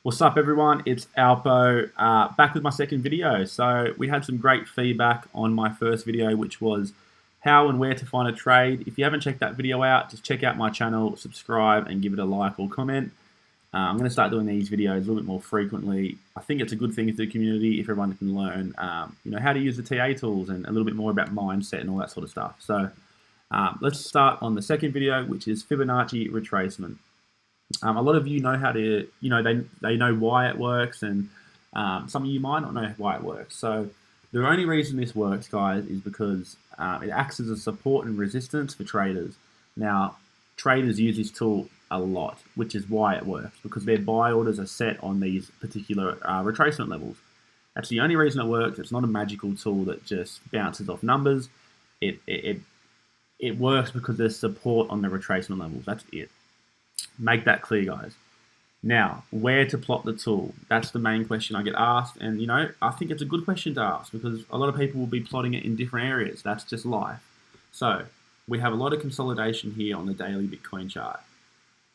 What's up everyone, it's Alpo, back with my second video. So we had some great feedback on my first video, which was how and where to find a trade. If you haven't checked that video out, just check out my channel, subscribe and give it a like or comment. I'm going to start doing these videos a little bit more frequently. I think it's a good thing for the community if everyone can learn how to use the TA tools and a little bit more about mindset and all that sort of stuff. So let's start on the second video, which is Fibonacci Retracement. A lot of you know how to, they know why it works, and some of you might not know why it works. So the only reason this works, guys, is because it acts as a support and resistance for traders. Now, traders use this tool a lot, which is why it works, because their buy orders are set on these particular retracement levels. That's the only reason it works. It's not a magical tool that just bounces off numbers. It works because there's support on the retracement levels. That's it. Make that clear, guys. Now, where to plot the tool? That's the main question I get asked, and I think it's a good question to ask because a lot of people will be plotting it in different areas. That's just life. So we have a lot of consolidation here on the daily Bitcoin chart.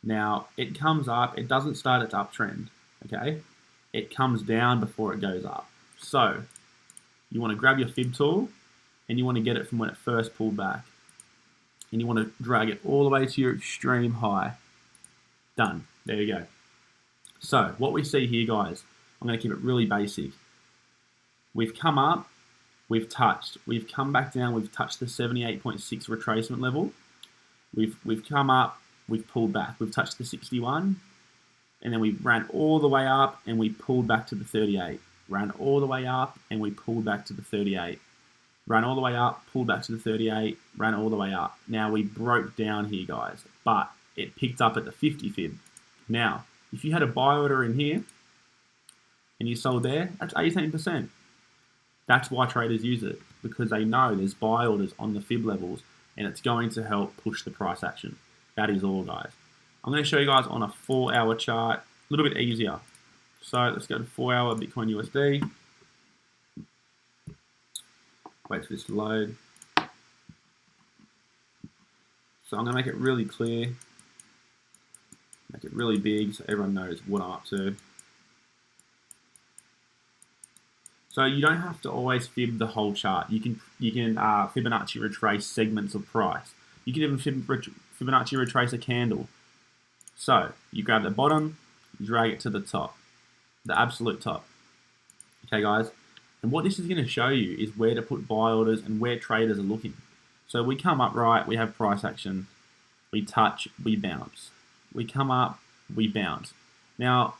Now it comes up, it doesn't start its uptrend, okay? It comes down before it goes up. So you want to grab your fib tool and you want to get it from when it first pulled back, and you want to drag it all the way to your extreme high. Done. There you go. So what we see here, guys, I'm going to keep it really basic. We've come up, we've touched, we've come back down, we've touched the 78.6 retracement level. We've come up, we've pulled back, we've touched the 61, and then we ran all the way up and we pulled back to the 38. Ran all the way up and we pulled back to the 38. Ran all the way up, pulled back to the 38, ran all the way up. Now we broke down here, guys, but it picked up at the 50 fib. Now, if you had a buy order in here and you sold there, that's 18%. That's why traders use it, because they know there's buy orders on the fib levels and it's going to help push the price action. That is all, guys. I'm going to show you guys on a 4-hour chart, a little bit easier. So let's go to 4-hour Bitcoin USD. Wait for this to load. So I'm going to make it really clear. Make it really big so everyone knows what I'm up to. So you don't have to always fib the whole chart. You can Fibonacci retrace segments of price. You can even Fibonacci retrace a candle. So you grab the bottom, you drag it to the top, the absolute top. Okay, guys. And what this is going to show you is where to put buy orders and where traders are looking. So we come up right, we have price action, we touch, we bounce. We come up, we bounce. Now,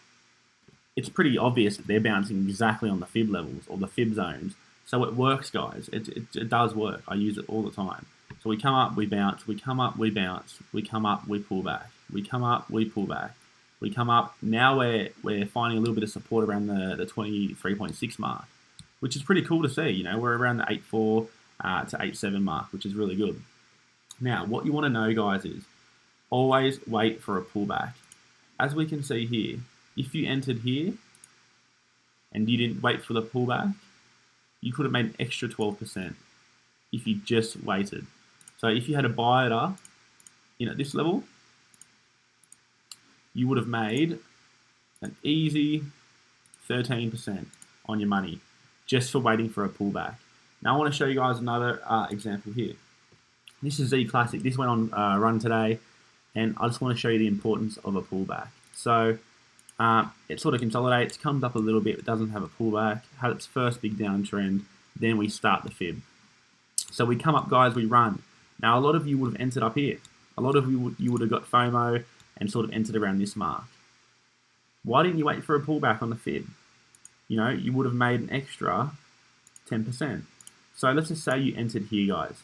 it's pretty obvious that they're bouncing exactly on the fib levels or the fib zones. So it works, guys. It does work. I use it all the time. So we come up, we bounce. We come up, we bounce. We come up, we pull back. We come up, we pull back. We come up. Now we're finding a little bit of support around the 23.6 mark, which is pretty cool to see. We're around the 8.4 to 8.7 mark, which is really good. Now, what you want to know, guys, is always wait for a pullback. As we can see here, if you entered here and you didn't wait for the pullback, you could have made an extra 12% if you just waited. So if you had a buy order in at this level, you would have made an easy 13% on your money just for waiting for a pullback. Now I want to show you guys another example here. This is Z Classic. This went on run today. And I just want to show you the importance of a pullback. So it sort of consolidates, comes up a little bit, it doesn't have a pullback, had its first big downtrend, then we start the fib. So we come up, guys, we run. Now a lot of you would have entered up here. A lot of you would have got FOMO and sort of entered around this mark. Why didn't you wait for a pullback on the fib? You would have made an extra 10%. So let's just say you entered here, guys.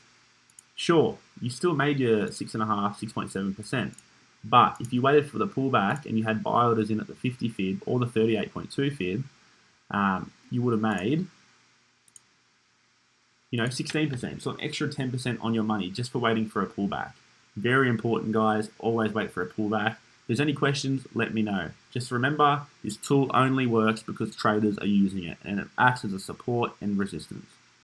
Sure, you still made your 6.5%, 6.7%, but if you waited for the pullback and you had buy orders in at the 50 fib or the 38.2 fib, you would have made, 16%. So an extra 10% on your money just for waiting for a pullback. Very important, guys. Always wait for a pullback. If there's any questions, let me know. Just remember, this tool only works because traders are using it, and it acts as a support and resistance.